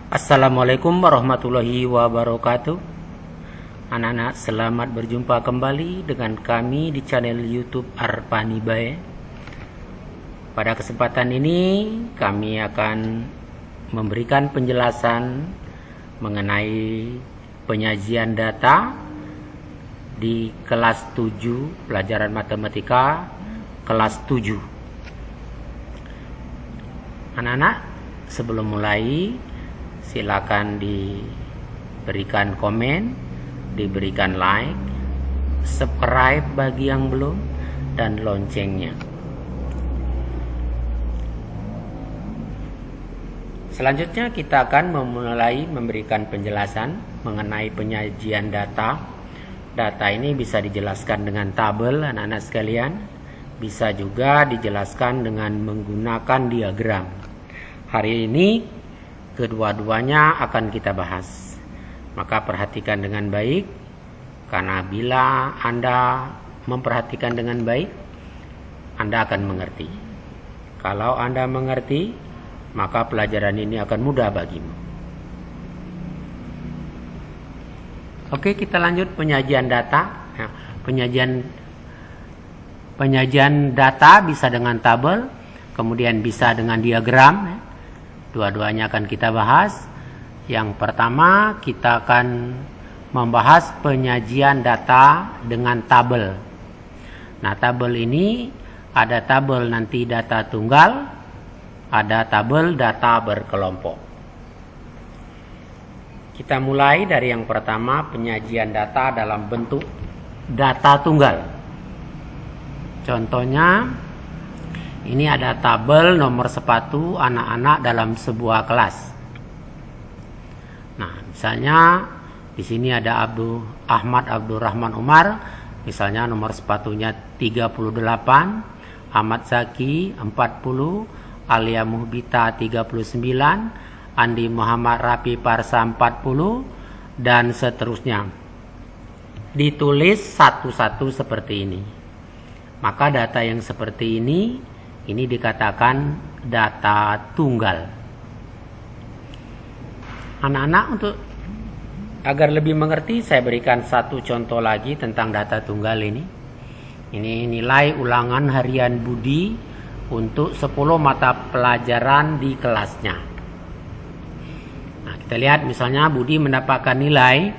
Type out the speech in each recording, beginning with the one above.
Assalamualaikum warahmatullahi wabarakatuh. Anak-anak, selamat berjumpa kembali dengan kami di channel YouTube Arpani Bae. Pada kesempatan ini kami akan memberikan penjelasan mengenai penyajian data di kelas 7 pelajaran matematika kelas 7. Anak-anak, sebelum mulai silakan diberikan komen, diberikan like, subscribe bagi yang belum, dan loncengnya. Selanjutnya kita akan memulai memberikan penjelasan mengenai penyajian data. Data ini bisa dijelaskan dengan tabel, anak-anak sekalian. Bisa juga dijelaskan dengan menggunakan diagram. Hari ini kedua-duanya akan kita bahas. Maka perhatikan dengan baik, karena bila Anda memperhatikan dengan baik, Anda akan mengerti. Kalau Anda mengerti, maka pelajaran ini akan mudah bagimu. Oke, kita lanjut penyajian data. Nah, penyajian data bisa dengan tabel, kemudian bisa dengan diagram. Dua-duanya akan kita bahas. Yang pertama, kita akan membahas penyajian data dengan tabel. Nah, tabel ini ada tabel nanti data tunggal, ada tabel data berkelompok. Kita mulai dari yang pertama, penyajian data dalam bentuk data tunggal. Contohnya, ini ada tabel nomor sepatu anak-anak dalam sebuah kelas. Nah, misalnya di sini ada Ahmad Abdurrahman Umar, misalnya nomor sepatunya 38, Ahmad Zaki 40, Alia Muhbita 39, Andi Muhammad Rapi Parsa 40, dan seterusnya. Ditulis satu-satu seperti ini. Maka data yang seperti ini dikatakan data tunggal. Anak-anak, untuk agar lebih mengerti, saya berikan satu contoh lagi tentang data tunggal ini. Ini nilai ulangan harian Budi untuk 10 mata pelajaran di kelasnya. Nah, kita lihat misalnya Budi mendapatkan nilai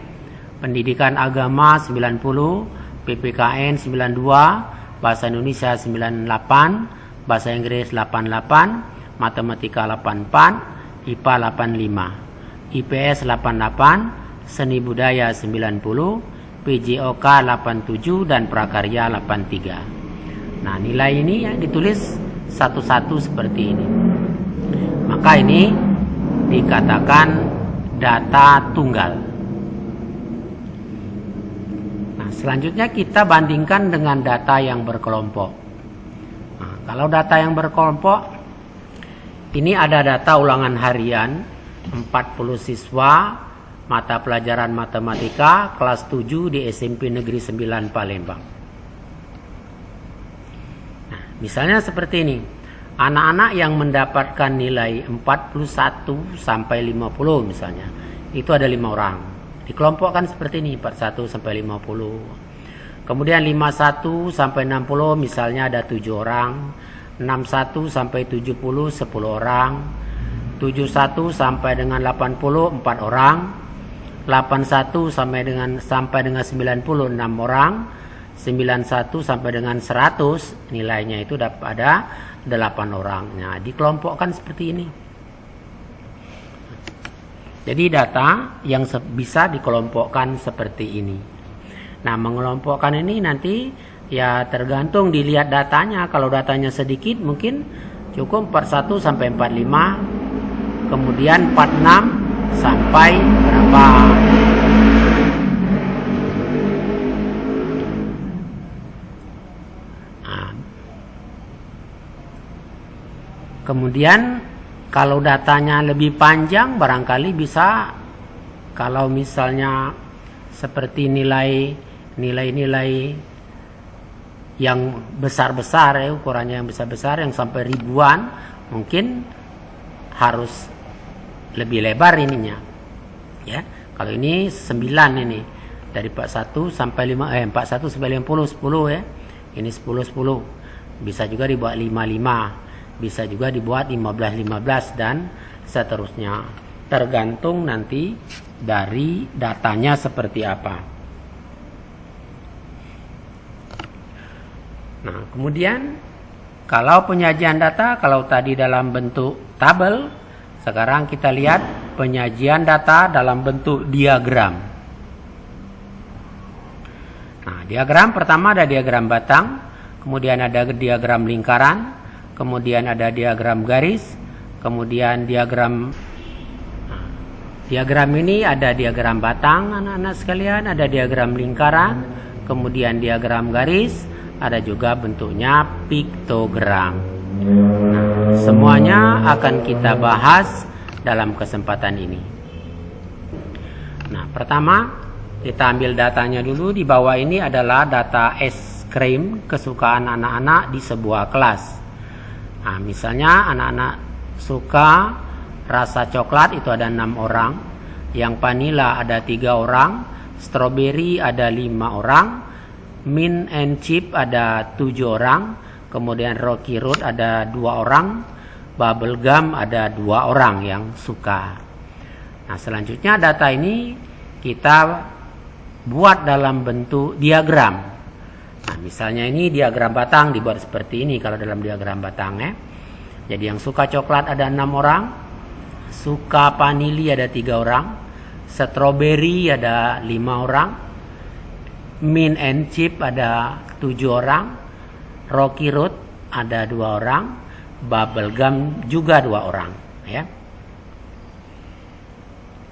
pendidikan agama 90, PPKN 92, bahasa Indonesia 98, bahasa Inggris 88, matematika 84, IPA 85, IPS 88, seni budaya 90, PJOK 87, dan prakarya 83. Nah, nilai ini ya ditulis satu-satu seperti ini. Maka ini dikatakan data tunggal. Nah, selanjutnya kita bandingkan dengan data yang berkelompok. Kalau data yang berkelompok, ini ada data ulangan harian 40 siswa mata pelajaran matematika kelas 7 di SMP Negeri 9 Palembang. Nah, misalnya seperti ini. Anak-anak yang mendapatkan nilai 41 sampai 50 misalnya, itu ada 5 orang. Dikelompokkan seperti ini, 41 sampai 50. Kemudian 51 sampai 60 misalnya ada 7 orang, 61 sampai 70 10 orang, 71 sampai dengan 80 4 orang, 81 sampai dengan 90 6 orang, 91 sampai dengan 100 nilainya itu ada 8 orang. Nah, dikelompokkan seperti ini. Jadi data yang bisa dikelompokkan seperti ini. Nah, mengelompokkan ini nanti ya tergantung dilihat datanya. Kalau datanya sedikit mungkin cukup 41 sampai 45, kemudian 46 sampai berapa. Nah, kemudian kalau datanya lebih panjang barangkali bisa, kalau misalnya seperti nilai-nilai yang besar-besar ya, ukurannya yang besar-besar yang sampai ribuan, mungkin harus lebih lebar ininya. Ya. Kalau ini 9 ini. Dari 41 sampai 41 sampai 50 10 ya. Ini 10 10. Bisa juga dibuat 55. Bisa juga dibuat 15 15 dan seterusnya. Tergantung nanti dari datanya seperti apa. Nah, kemudian kalau penyajian data, kalau tadi dalam bentuk tabel, sekarang kita lihat penyajian data dalam bentuk diagram. Nah, diagram pertama ada diagram batang, kemudian ada diagram lingkaran, kemudian ada diagram garis, kemudian diagram ini ada diagram batang, anak-anak sekalian, ada diagram lingkaran, kemudian diagram garis, ada juga bentuknya piktogram. Nah, semuanya akan kita bahas dalam kesempatan ini. Nah, pertama kita ambil datanya dulu. Di bawah ini adalah data es krim kesukaan anak-anak di sebuah kelas. Nah, misalnya anak-anak suka rasa coklat itu ada 6 orang, yang vanila ada 3 orang, strawberry ada 5 orang, mint and chip ada 7 orang, kemudian rocky road ada 2 orang, bubble gum ada 2 orang yang suka. Nah, selanjutnya data ini kita buat dalam bentuk diagram. Nah, misalnya ini diagram batang dibuat seperti ini kalau dalam diagram batang ya. Jadi yang suka coklat ada 6 orang, suka vanili ada 3 orang, strawberry ada 5 orang, mint and chip ada 7 orang, rocky road ada 2 orang, bubble gum juga 2 orang ya.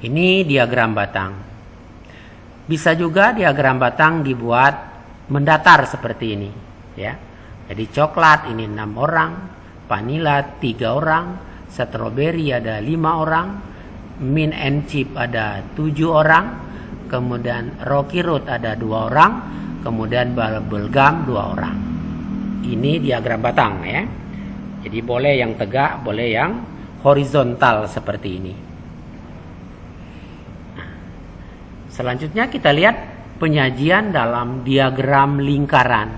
Ini diagram batang. Bisa juga diagram batang dibuat mendatar seperti ini ya. Jadi coklat ini 6 orang, vanila 3 orang, strawberry ada 5 orang, mint and chip ada 7 orang, kemudian rocky road ada 2 orang, kemudian bubble gum 2 orang. Ini diagram batang ya. Jadi boleh yang tegak, boleh yang horizontal seperti ini. Nah, selanjutnya kita lihat penyajian dalam diagram lingkaran.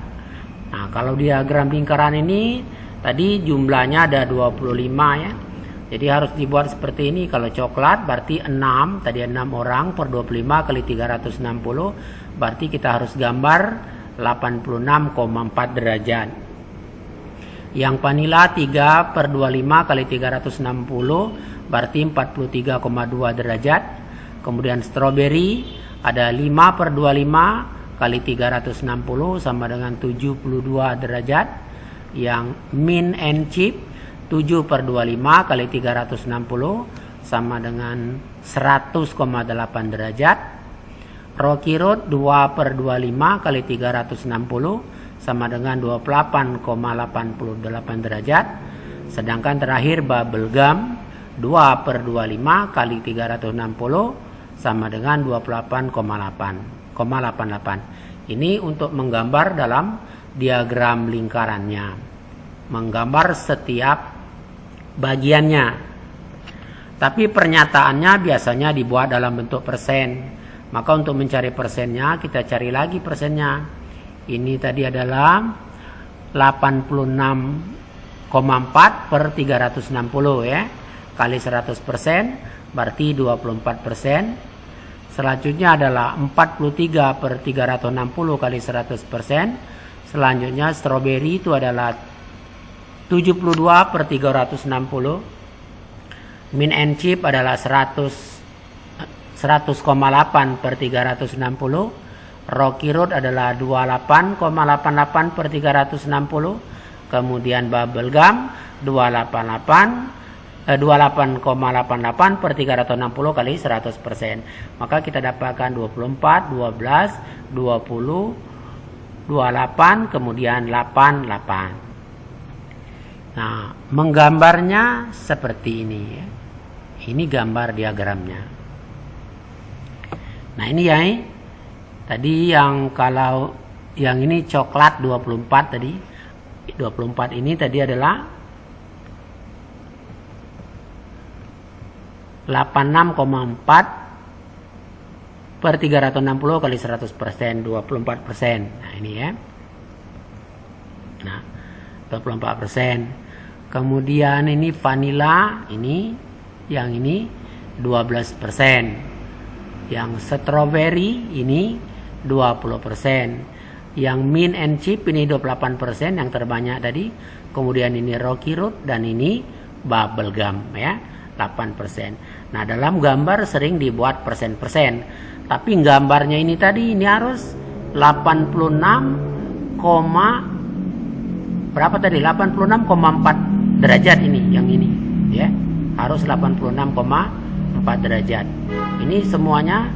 Nah, kalau diagram lingkaran ini tadi jumlahnya ada 25 ya. Jadi harus dibuat seperti ini. Kalau coklat berarti 6, tadi 6 orang per 25 kali 360, berarti kita harus gambar 86,4 derajat. Yang vanila 3 per 25 kali 360 berarti 43,2 derajat. Kemudian strawberry ada 5 per 25 kali 360 sama dengan 72 derajat. Yang mint and chip 7 per 25 kali 360 sama dengan 100,8 derajat. Rocky road 2 per 25 kali 360 sama dengan 28,88 derajat. Sedangkan terakhir bubble gum 2 per 25 kali 360 sama dengan 28,88. Ini untuk menggambar dalam diagram lingkarannya, menggambar setiap bagiannya. Tapi pernyataannya biasanya dibuat dalam bentuk persen. Maka untuk mencari persennya kita cari lagi persennya. Ini tadi adalah 86,4 per 360 ya. Kali 100% berarti 24%. Selanjutnya adalah 43 per 360 kali 100%. Selanjutnya strawberry itu adalah 72 per 360. Mint and chip adalah 100,8 per 360. Rocky road adalah 28,88 per 360. Kemudian bubble gum 28,88 per 360 kali 100%. Maka kita dapatkan 24, 12, 20, 28, kemudian 88. Nah, menggambarnya seperti ini ya. Ini gambar diagramnya. Nah, ini ya. Tadi yang kalau yang ini coklat 24 tadi. 24 ini tadi adalah 86,4 per 360 kali 100%, 24%. Nah ini ya. Nah 24%. Kemudian ini vanilla, ini yang ini 12%. Yang strawberry ini 20%. Yang mint and chip ini 28%, yang terbanyak tadi. Kemudian ini rocky road dan ini bubble gum ya, 8%. Nah, dalam gambar sering dibuat persen-persen. Tapi gambarnya ini tadi ini harus 86, berapa tadi? 86,4 derajat ini, yang ini ya. Harus 86,4 derajat. Ini semuanya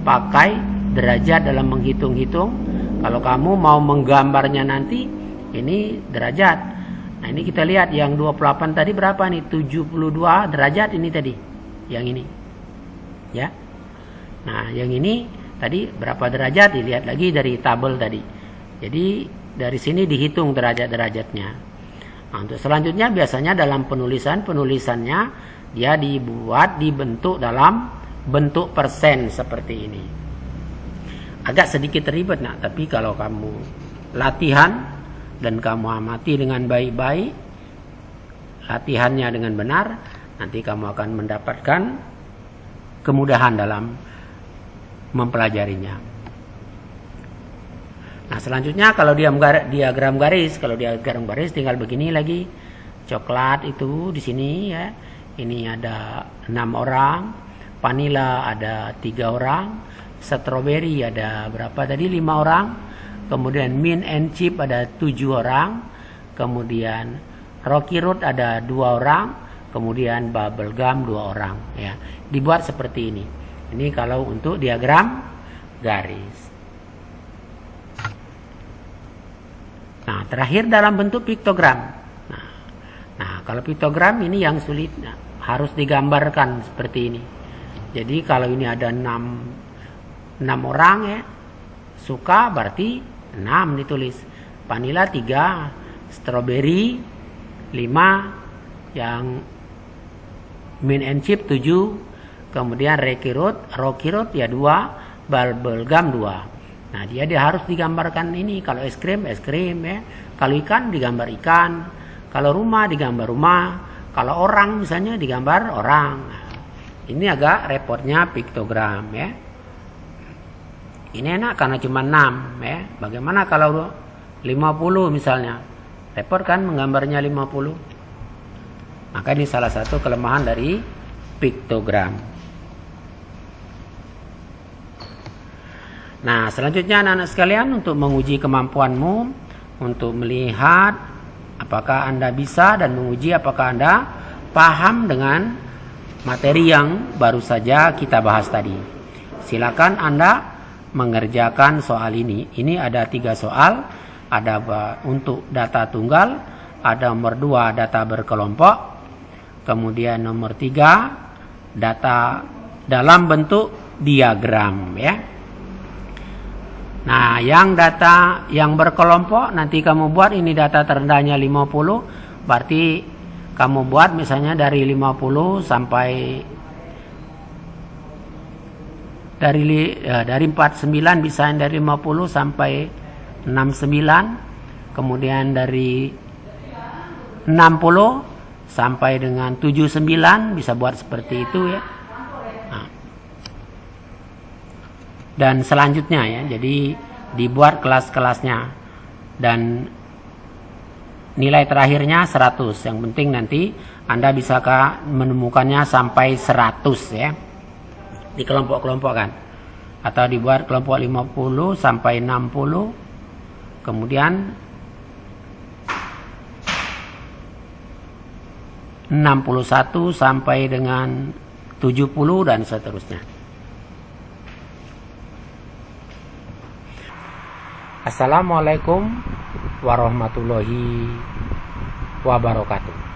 pakai derajat dalam menghitung-hitung. Kalau kamu mau menggambarnya nanti, ini derajat. Nah, ini kita lihat yang 28 tadi berapa nih? 72 derajat ini tadi. Yang ini. Ya. Nah, yang ini tadi berapa derajat? Dilihat lagi dari tabel tadi. Jadi, dari sini dihitung derajat-derajatnya. Nah, untuk selanjutnya biasanya dalam penulisannya dia dibentuk dalam bentuk persen seperti ini. Agak sedikit ribet nak, tapi kalau kamu latihan dan kamu amati dengan baik-baik, latihannya dengan benar, nanti kamu akan mendapatkan kemudahan dalam mempelajarinya. Nah, selanjutnya kalau diagram garis, tinggal begini lagi. Coklat itu di sini ya. Ini ada 6 orang, vanilla ada 3 orang, strawberry ada berapa tadi? 5 orang. Kemudian mint and chip ada 7 orang. Kemudian rocky road ada 2 orang. Kemudian bubble gum 2 orang ya. Dibuat seperti ini. Ini kalau untuk diagram garis. Nah, terakhir dalam bentuk piktogram. Nah, kalau piktogram ini yang sulit, harus digambarkan seperti ini. Jadi kalau ini ada 6 orang ya, suka berarti 6 ditulis. Vanilla 3, strawberry 5, yang mint and chip 7, kemudian rocky road ya 2, bubble gum 2. Nah, dia harus digambarkan ini. Kalau es krim ya. Kalau ikan digambar ikan. Kalau rumah digambar rumah. Kalau orang misalnya digambar orang. Nah, ini agak repotnya piktogram ya. Ini enak karena cuma 6 ya. Bagaimana kalau 50 misalnya? Repot kan menggambarnya 50. Maka ini salah satu kelemahan dari piktogram. Nah, selanjutnya anak-anak sekalian, untuk menguji kemampuanmu untuk melihat apakah Anda bisa dan menguji apakah Anda paham dengan materi yang baru saja kita bahas tadi. Silakan Anda mengerjakan soal ini. Ini ada 3 soal. Ada untuk data tunggal, ada nomor 2 data berkelompok, kemudian nomor 3 data dalam bentuk diagram ya. Nah, yang data yang berkelompok nanti kamu buat, ini data terendahnya 50, berarti kamu buat misalnya dari 50 sampai dari 49, bisa dari 50 sampai 69, kemudian dari 60 sampai dengan 79 bisa buat seperti itu ya. Nah, dan selanjutnya ya, jadi dibuat kelas-kelasnya dan nilai terakhirnya 100. Yang penting nanti Anda bisa menemukannya sampai 100 ya, di kelompok-kelompokkan, atau dibuat kelompok 50 sampai 60, kemudian 61 sampai dengan 70 dan seterusnya. Assalamualaikum warahmatullahi wabarakatuh.